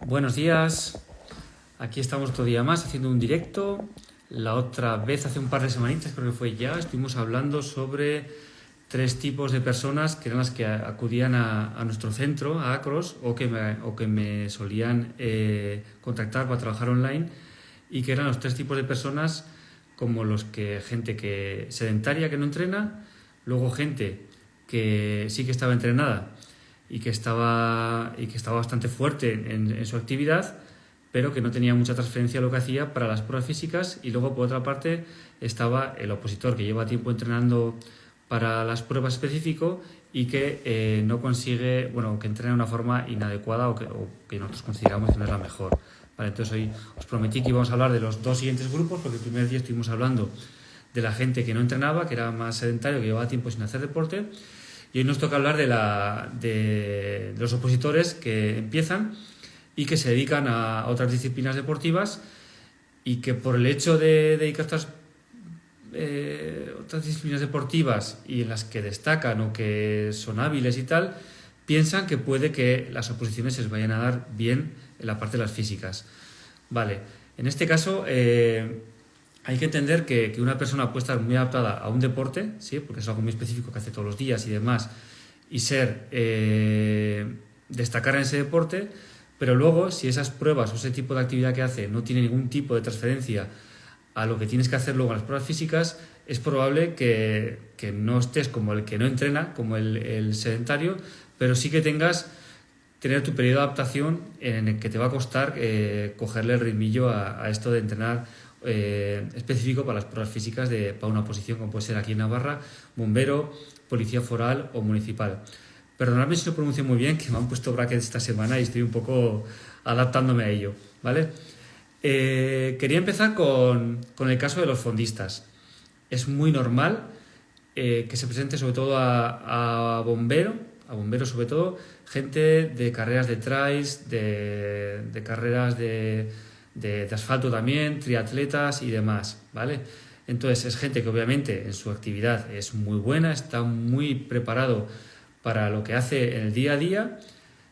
Buenos días, aquí estamos otro día más haciendo un directo. La otra vez, hace un par de semanitas, creo que fue ya, estuvimos hablando sobre 3 tipos de personas que eran las que acudían a nuestro centro, a Acros, o que me solían contactar para trabajar online, y que eran los 3 tipos de personas, como gente que sedentaria, que no entrena, luego gente que sí que estaba entrenada y que estaba bastante fuerte en su actividad, pero que no tenía mucha transferencia a lo que hacía para las pruebas físicas. Y luego, por otra parte, estaba el opositor, que lleva tiempo entrenando para las pruebas específico y que no consigue, que entrena de una forma inadecuada o que nosotros consideramos que no es la mejor. Vale, entonces hoy os prometí que íbamos a hablar de los 2 siguientes grupos, porque el primer día estuvimos hablando de la gente que no entrenaba, que era más sedentario, que llevaba tiempo sin hacer deporte. Y hoy nos toca hablar de los opositores que empiezan y que se dedican a otras disciplinas deportivas, y que por el hecho de dedicarse a otras disciplinas deportivas y en las que destacan o que son hábiles y tal, piensan que puede que las oposiciones se les vayan a dar bien en la parte de las físicas. Vale, en este caso hay que entender que una persona puede estar muy adaptada a un deporte, ¿sí? Porque es algo muy específico que hace todos los días y demás, y destacar en ese deporte, pero luego, si esas pruebas o ese tipo de actividad que hace no tiene ningún tipo de transferencia a lo que tienes que hacer luego en las pruebas físicas, es probable que no estés como el que no entrena, como el sedentario, pero sí que tener tu periodo de adaptación en el que te va a costar cogerle el ritmillo a esto de entrenar específico para las pruebas físicas para una posición, como puede ser aquí en Navarra, bombero, policía foral o municipal. Perdonadme si lo pronuncio muy bien, que me han puesto brackets esta semana y estoy un poco adaptándome a ello, ¿vale? Quería empezar con el caso de los fondistas. Es muy normal que se presente sobre todo a bomberos sobre todo, gente de carreras de trails, de carreras de asfalto también, triatletas y demás, ¿vale? Entonces es gente que obviamente en su actividad es muy buena, está muy preparado para lo que hace en el día a día.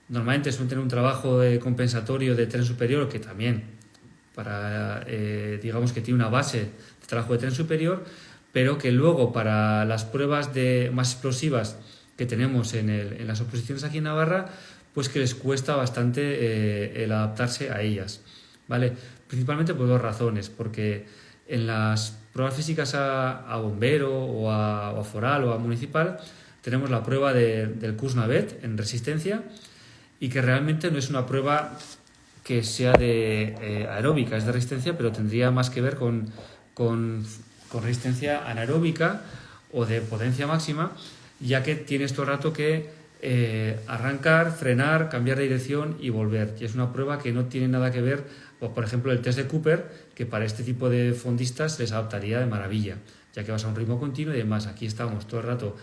Normalmente suelen tener un trabajo compensatorio de tren superior, que también digamos que tiene una base de trabajo de tren superior, pero que luego para las pruebas más explosivas que tenemos en las oposiciones aquí en Navarra, pues que les cuesta bastante el adaptarse a ellas, ¿vale? Principalmente por 2 razones, porque en las pruebas físicas a bombero o a foral o a municipal tenemos la prueba del Kuznavet en resistencia, y que realmente no es una prueba que sea de aeróbica, es de resistencia, pero tendría más que ver con resistencia anaeróbica o de potencia máxima, ya que tienes todo el rato que arrancar, frenar, cambiar de dirección y volver. Y es una prueba que no tiene nada que ver, por ejemplo, el test de Cooper, que para este tipo de fondistas les adaptaría de maravilla, ya que vas a un ritmo continuo y demás. Aquí estamos todo el rato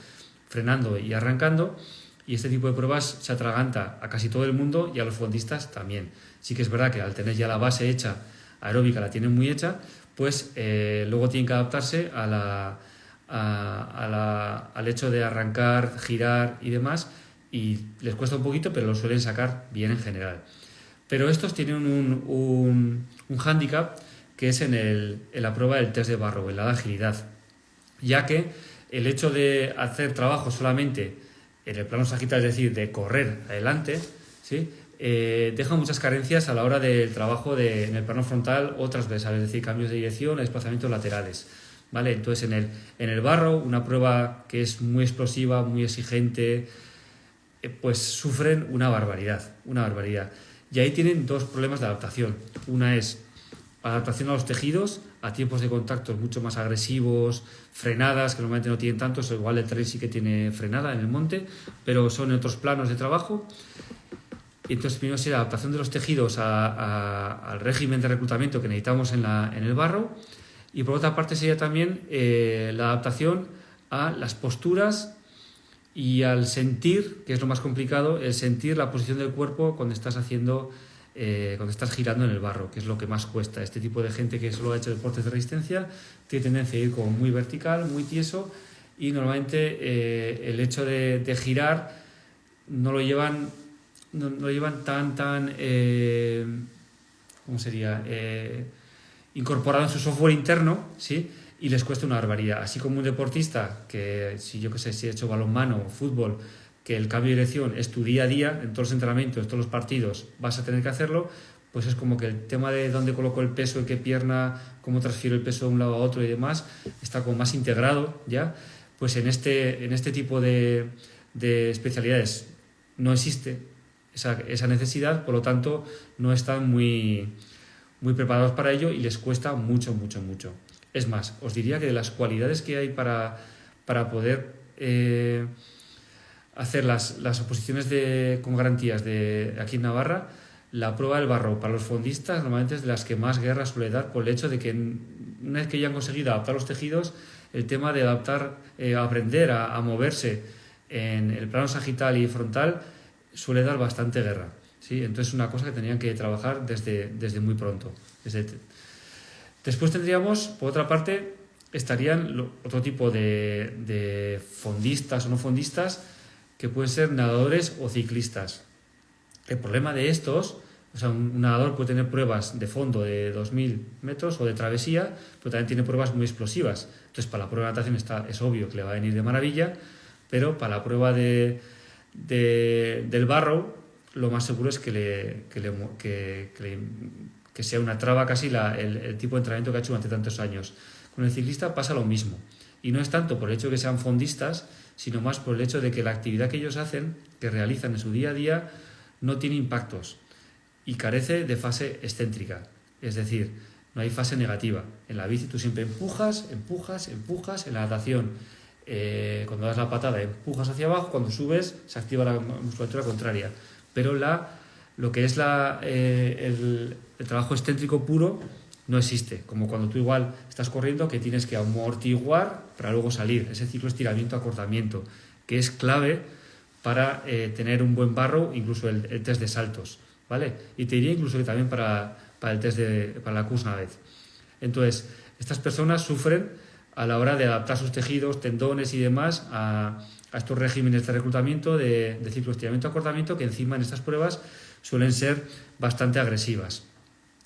frenando y arrancando, y este tipo de pruebas se atraganta a casi todo el mundo y a los fondistas también. Sí que es verdad que al tener ya la base hecha, aeróbica la tienen muy hecha, pues luego tienen que adaptarse al hecho de arrancar, girar y demás, y les cuesta un poquito, pero lo suelen sacar bien en general. Pero estos tienen un hándicap, que es en la prueba del test de Barrow, en la de agilidad, ya que el hecho de hacer trabajo solamente en el plano sagital, es decir, de correr adelante, ¿sí? Deja muchas carencias a la hora del trabajo en el plano frontal o transversal, es decir, cambios de dirección, desplazamientos laterales, ¿vale? Entonces en el Barrow, una prueba que es muy explosiva, muy exigente, pues sufren una barbaridad. Y ahí tienen 2 problemas de adaptación. Una es adaptación a los tejidos, a tiempos de contactos mucho más agresivos, frenadas, que normalmente no tienen tanto, igual el trail sí que tiene frenada en el monte, pero son en otros planos de trabajo. Entonces, primero sería la adaptación de los tejidos al régimen de reclutamiento que necesitamos en el Barrow, y por otra parte sería también la adaptación a las posturas y al sentir, que es lo más complicado, el sentir la posición del cuerpo cuando estás girando en el barro, que es lo que más cuesta. Este tipo de gente que solo ha hecho deportes de resistencia tiene tendencia a ir como muy vertical, muy tieso, y normalmente el hecho de girar no lo llevan no lo llevan tan, ¿cómo sería? Incorporado en su software interno, ¿sí? Y les cuesta una barbaridad. Así como un deportista que, si yo que sé, si he hecho balonmano o fútbol, que el cambio de dirección es tu día a día, en todos los entrenamientos, en todos los partidos, vas a tener que hacerlo, pues es como que el tema de dónde coloco el peso, en qué pierna, cómo transfiero el peso de un lado a otro y demás, está como más integrado ya. Pues en este tipo de especialidades no existe esa necesidad, por lo tanto no están muy preparados para ello y les cuesta mucho, mucho, mucho. Es más, os diría que de las cualidades que hay para poder hacer las oposiciones con garantías de aquí en Navarra, la prueba del barro para los fondistas normalmente es de las que más guerra suele dar por el hecho de que una vez que ya han conseguido adaptar los tejidos, el tema de aprender a moverse en el plano sagital y frontal suele dar bastante guerra, ¿sí? Entonces es una cosa que tenían que trabajar desde muy pronto. Después tendríamos, por otra parte, estarían otro tipo de fondistas o no fondistas que pueden ser nadadores o ciclistas. El problema de estos, o sea, un nadador puede tener pruebas de fondo de 2000 metros o de travesía, pero también tiene pruebas muy explosivas. Entonces, para la prueba de natación es obvio que le va a venir de maravilla, pero para la prueba del barro, lo más seguro es que sea una traba casi el tipo de entrenamiento que ha hecho durante tantos años. Con el ciclista pasa lo mismo. Y no es tanto por el hecho de que sean fondistas, sino más por el hecho de que la actividad que ellos hacen, que realizan en su día a día, no tiene impactos y carece de fase excéntrica. Es decir, no hay fase negativa. En la bici tú siempre empujas. En la natación, cuando das la patada, empujas hacia abajo. Cuando subes, se activa la musculatura contraria. Pero lo que es el trabajo excéntrico puro no existe. Como cuando tú igual estás corriendo, que tienes que amortiguar para luego salir. Ese ciclo estiramiento-acortamiento, que es clave para tener un buen barro, incluso el test de saltos, ¿vale? Y te diría incluso que también para el test para la Kuznavez. Entonces, estas personas sufren a la hora de adaptar sus tejidos, tendones y demás a estos regímenes de reclutamiento de ciclo estiramiento-acortamiento, que encima en estas pruebas suelen ser bastante agresivas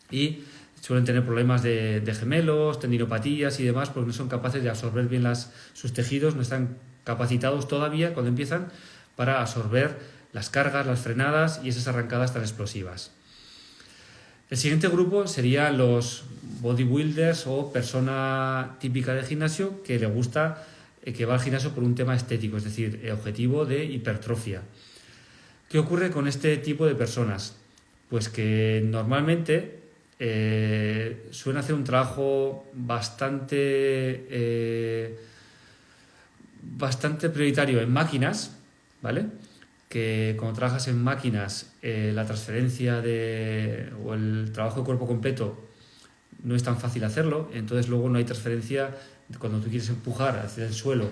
y suelen tener problemas de gemelos, tendinopatías y demás, porque no son capaces de absorber bien sus tejidos, no están capacitados todavía cuando empiezan para absorber las cargas, las frenadas y esas arrancadas tan explosivas. El siguiente grupo serían los bodybuilders o persona típica de gimnasio que le gusta, que va al gimnasio por un tema estético, es decir, objetivo de hipertrofia. ¿Qué ocurre con este tipo de personas? Pues que normalmente suelen hacer un trabajo bastante prioritario en máquinas, ¿vale? Que cuando trabajas en máquinas, la transferencia o el trabajo de cuerpo completo no es tan fácil hacerlo, entonces luego no hay transferencia. Cuando tú quieres empujar hacia el suelo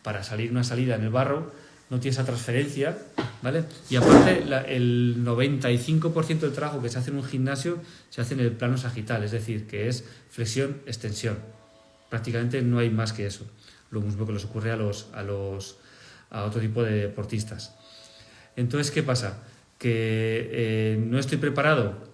para salir una salida en el barro, no tienes esa transferencia, ¿vale? Y aparte, el 95% del trabajo que se hace en un gimnasio se hace en el plano sagital, es decir, que es flexión, extensión. Prácticamente no hay más que eso. Lo mismo que les ocurre a otro tipo de deportistas. Entonces, ¿qué pasa? Que no estoy preparado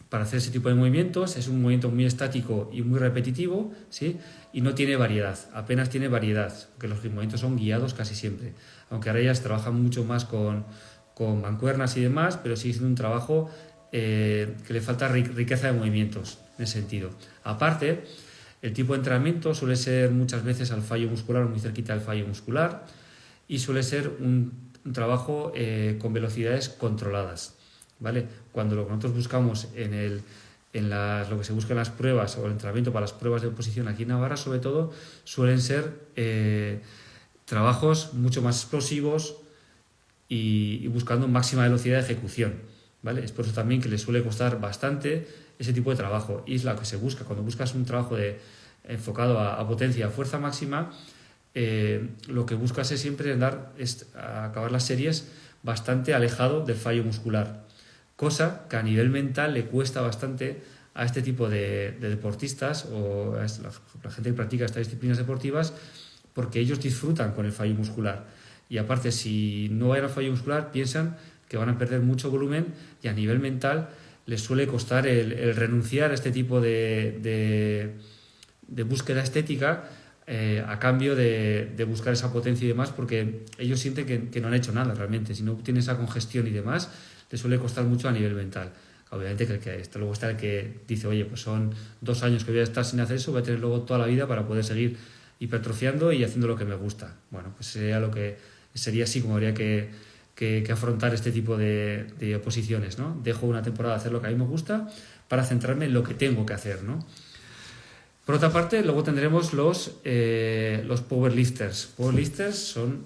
para hacer ese tipo de movimientos, es un movimiento muy estático y muy repetitivo, ¿sí? Y no tiene variedad, apenas tiene variedad, porque los movimientos son guiados casi siempre, aunque ahora ellas trabajan mucho más con mancuernas y demás, pero sigue siendo un trabajo que le falta riqueza de movimientos en ese sentido. Aparte, el tipo de entrenamiento suele ser muchas veces al fallo muscular, muy cerquita del fallo muscular, y suele ser un trabajo con velocidades controladas, ¿vale? Cuando lo que nosotros buscamos lo que se busca en las pruebas o el entrenamiento para las pruebas de oposición aquí en Navarra, sobre todo, suelen ser trabajos mucho más explosivos y buscando máxima velocidad de ejecución, ¿vale? Es por eso también que les suele costar bastante ese tipo de trabajo, y es lo que se busca. Cuando buscas un trabajo enfocado a potencia, a fuerza máxima, lo que buscas es siempre acabar las series bastante alejado del fallo muscular, cosa que a nivel mental le cuesta bastante a este tipo de deportistas o a la gente que practica estas disciplinas deportivas, porque ellos disfrutan con el fallo muscular y aparte, si no hay fallo muscular, piensan que van a perder mucho volumen y a nivel mental les suele costar el renunciar a este tipo de búsqueda estética a cambio de buscar esa potencia y demás, porque ellos sienten que no han hecho nada realmente. Si no tienen esa congestión y demás, les suele costar mucho a nivel mental. Obviamente luego está el que dice, oye, pues son 2 años que voy a estar sin hacer eso, voy a tener luego toda la vida para poder seguir hipertrofiando y haciendo lo que me gusta. Bueno, pues sería así como habría que afrontar este tipo de oposiciones, ¿no? Dejo una temporada de hacer lo que a mí me gusta para centrarme en lo que tengo que hacer, ¿no? Por otra parte, luego tendremos los powerlifters. Powerlifters son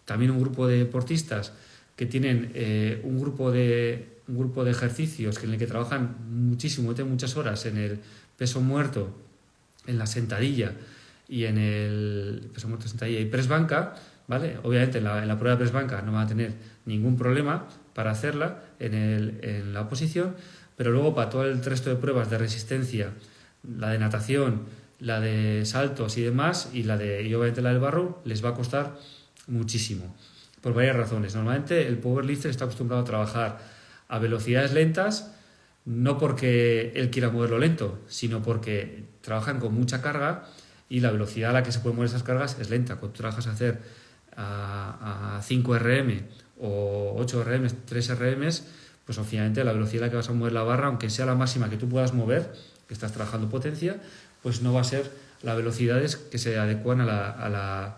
también un grupo de deportistas que tienen un grupo de ejercicios en el que trabajan muchísimo, tienen muchas horas en el peso muerto, en la sentadilla y en el peso muerto, sentadilla y press banca, ¿vale? Obviamente en la prueba de press banca no van a tener ningún problema para hacerla en la posición, pero luego para todo el resto de pruebas de resistencia, la de natación, la de saltos y demás, y obviamente la del barro, les va a costar muchísimo, por varias razones. Normalmente el powerlifter está acostumbrado a trabajar a velocidades lentas, no porque él quiera moverlo lento, sino porque trabajan con mucha carga y la velocidad a la que se pueden mover esas cargas es lenta. Cuando tú trabajas a hacer a 5 RM o 8 RM, 3 RM, pues obviamente la velocidad a la que vas a mover la barra, aunque sea la máxima que tú puedas mover, que estás trabajando potencia, pues no va a ser las velocidades que se adecuan a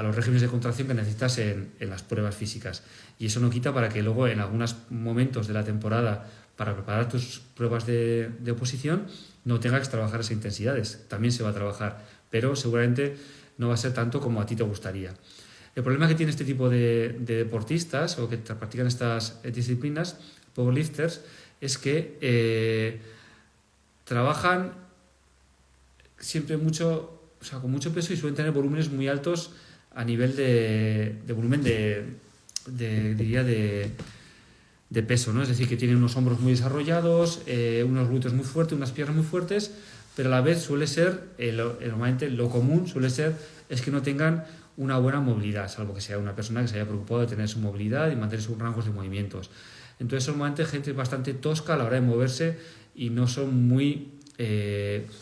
los regímenes de contracción que necesitas en las pruebas físicas. Y eso no quita para que luego en algunos momentos de la temporada, para preparar tus pruebas de oposición, no tengas que trabajar esas intensidades. También se va a trabajar, pero seguramente no va a ser tanto como a ti te gustaría. El problema que tiene este tipo de deportistas o que practican estas disciplinas, powerlifters, es que trabajan siempre mucho, o sea, con mucho peso y suelen tener volúmenes muy altos a nivel de volumen de peso, ¿no? Es decir, que tienen unos hombros muy desarrollados, unos glúteos muy fuertes, unas piernas muy fuertes, pero a la vez suele ser, normalmente lo común suele ser, es que no tengan una buena movilidad, salvo que sea una persona que se haya preocupado de tener su movilidad y mantener sus rangos de movimientos. Entonces son normalmente gente bastante tosca a la hora de moverse y no son muy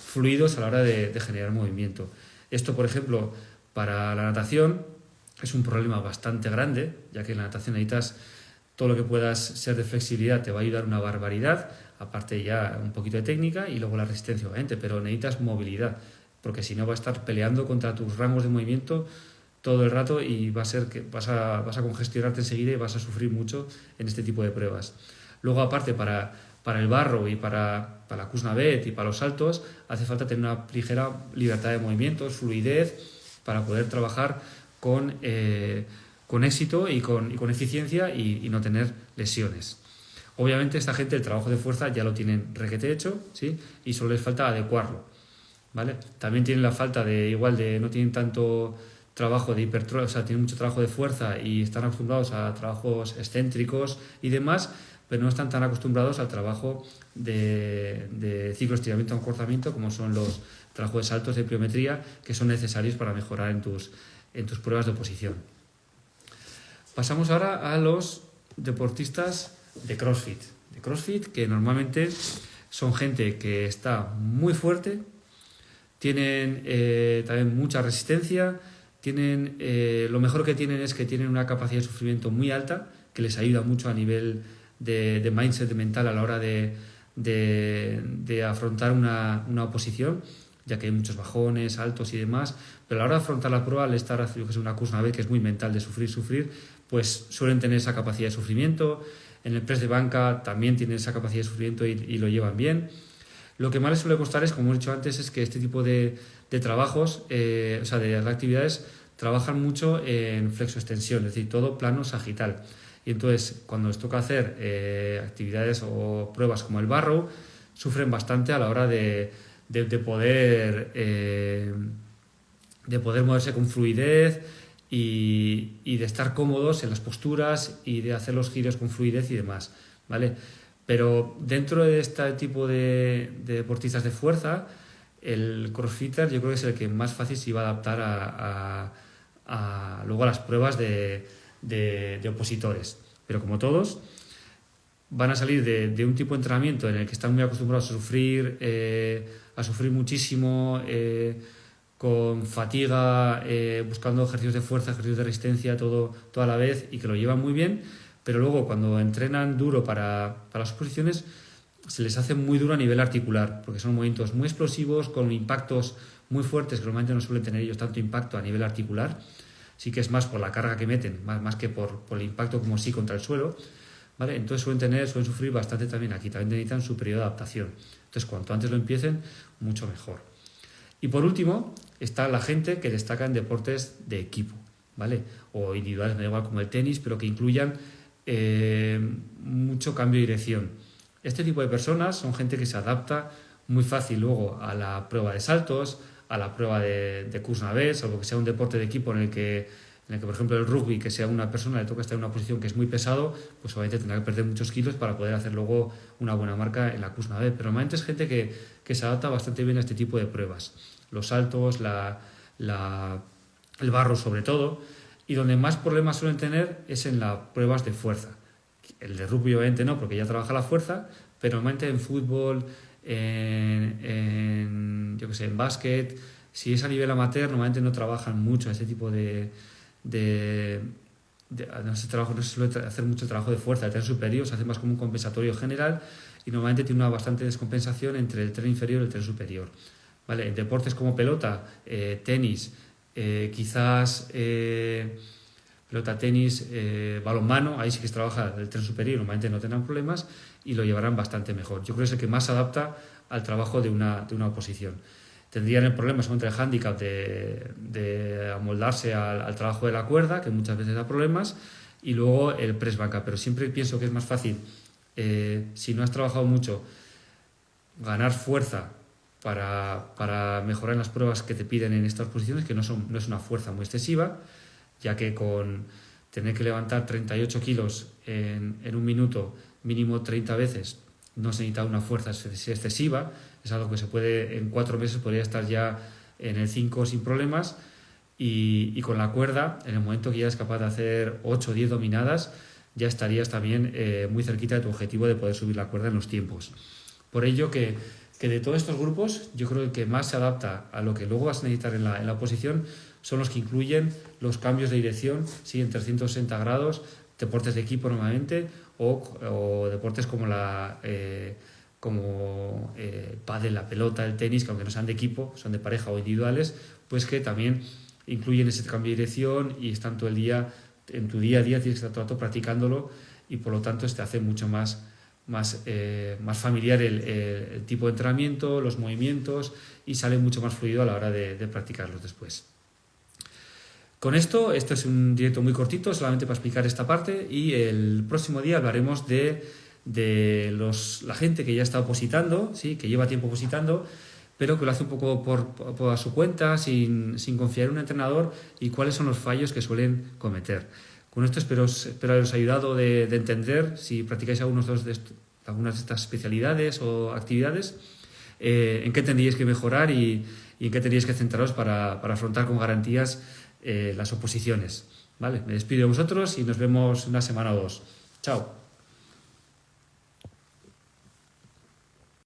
fluidos a la hora de generar movimiento. Esto, por ejemplo, para la natación es un problema bastante grande, ya que en la natación necesitas todo lo que puedas ser de flexibilidad, te va a ayudar una barbaridad, aparte ya un poquito de técnica y luego la resistencia, obviamente, pero necesitas movilidad, porque si no vas a estar peleando contra tus rangos de movimiento todo el rato y va a ser que vas a congestionarte enseguida y vas a sufrir mucho en este tipo de pruebas. Luego, aparte, para el barro y para la Kuznavet y para los saltos, hace falta tener una ligera libertad de movimientos, fluidez, para poder trabajar con éxito y con eficiencia y no tener lesiones. Obviamente esta gente el trabajo de fuerza ya lo tienen requete hecho, ¿sí? Y solo les falta adecuarlo, ¿vale? También tienen la falta no tienen tanto trabajo de hipertrofia, o sea, tienen mucho trabajo de fuerza y están acostumbrados a trabajos excéntricos y demás, pero no están tan acostumbrados al trabajo de ciclo estiramiento o acortamiento como son los trabajos de saltos de pliometría que son necesarios para mejorar en tus pruebas de oposición. Pasamos ahora a los deportistas de CrossFit, que normalmente son gente que está muy fuerte, tienen también mucha resistencia, lo mejor que tienen es que tienen una capacidad de sufrimiento muy alta, que les ayuda mucho a nivel de mindset mental a la hora de afrontar una oposición, ya que hay muchos bajones, altos y demás, pero a la hora de afrontar la prueba, al estar haciendo una Kuznavet que es muy mental de sufrir, pues suelen tener esa capacidad de sufrimiento. En el press de banca también tienen esa capacidad de sufrimiento y lo llevan bien. Lo que más les suele costar es, como he dicho antes, es que este tipo de trabajos, de actividades, trabajan mucho en flexoextensión, es decir, todo plano sagital. Y entonces, cuando les toca hacer actividades o pruebas como el barrow, sufren bastante a la hora de poder moverse con fluidez y de estar cómodos en las posturas y de hacer los giros con fluidez y demás, ¿vale? Pero dentro de este tipo de deportistas de fuerza, el crossfitter yo creo que es el que más fácil se iba a adaptar luego a las pruebas de de opositores. Pero como todos, van a salir de un tipo de entrenamiento en el que están muy acostumbrados a sufrir muchísimo, con fatiga, buscando ejercicios de fuerza, ejercicios de resistencia, todo a la vez, y que lo llevan muy bien, pero luego cuando entrenan duro para las posiciones se les hace muy duro a nivel articular, porque son movimientos muy explosivos, con impactos muy fuertes, que normalmente no suelen tener ellos tanto impacto a nivel articular, sí que es más por la carga que meten, más que por el impacto como sí contra el suelo, ¿vale? Entonces suelen sufrir bastante también aquí, también necesitan su periodo de adaptación. Entonces cuanto antes lo empiecen, mucho mejor. Y por último, está la gente que destaca en deportes de equipo, ¿vale? O individuales, me da igual, como el tenis, pero que incluyan mucho cambio de dirección. Este tipo de personas son gente que se adapta muy fácil luego a la prueba de saltos, a la prueba de Kuznavet, salvo que sea un deporte de equipo en el que, por ejemplo, el rugby, que sea una persona, le toca estar en una posición que es muy pesado, pues obviamente tendrá que perder muchos kilos para poder hacer luego una buena marca en la Kuznavet. Pero normalmente es gente que se adapta bastante bien a este tipo de pruebas. Los saltos, el barro sobre todo, y donde más problemas suelen tener es en las pruebas de fuerza. El de rugby obviamente no, porque ya trabaja la fuerza, pero normalmente en fútbol, yo que sé, en básquet, si es a nivel amateur, normalmente no trabajan mucho este tipo no se suele hacer mucho trabajo de fuerza. El tren superior se hace más como un compensatorio general y normalmente tiene una bastante descompensación entre el tren inferior y el tren superior. ¿Vale? En deportes como pelota, tenis, quizás pelota, tenis, balonmano, ahí sí que se trabaja el tren superior, normalmente no tendrán problemas y lo llevarán bastante mejor. Yo creo que es el que más se adapta al trabajo de una oposición. Tendrían el problema contra el hándicap de amoldarse al trabajo de la cuerda, que muchas veces da problemas, y luego el press banca. Pero siempre pienso que es más fácil, si no has trabajado mucho, ganar fuerza para mejorar en las pruebas que te piden en estas posiciones, que no es una fuerza muy excesiva, ya que con tener que levantar 38 kilos en un minuto, mínimo 30 veces, no se necesita una fuerza excesiva, es algo que se puede, en 4 meses podría estar ya en el 5 sin problemas, y con la cuerda, en el momento que ya es capaz de hacer 8 o 10 dominadas, ya estarías también muy cerquita de tu objetivo de poder subir la cuerda en los tiempos. Por ello que de todos estos grupos, yo creo que el que más se adapta a lo que luego vas a necesitar en la oposición son los que incluyen los cambios de dirección, sí, en 360 grados, deportes de equipo normalmente, o deportes como el pádel, la pelota, el tenis, que aunque no sean de equipo, son de pareja o individuales, pues que también incluyen ese cambio de dirección y están todo el día, en tu día a día tienes que estar todo el rato practicándolo, y por lo tanto te hace mucho más familiar el tipo de entrenamiento, los movimientos, y sale mucho más fluido a la hora de practicarlos después. Con esto es un directo muy cortito, solamente para explicar esta parte, y el próximo día hablaremos de la gente que ya está opositando, ¿sí? Que lleva tiempo opositando, pero que lo hace un poco por su cuenta, sin confiar en un entrenador, y cuáles son los fallos que suelen cometer. Con esto espero haberos ayudado de entender, si practicáis algunas de estas especialidades o actividades, en qué tendríais que mejorar y en qué tendríais que centraros para afrontar con garantías las oposiciones. ¿Vale? Me despido de vosotros y nos vemos una semana o dos. Chao.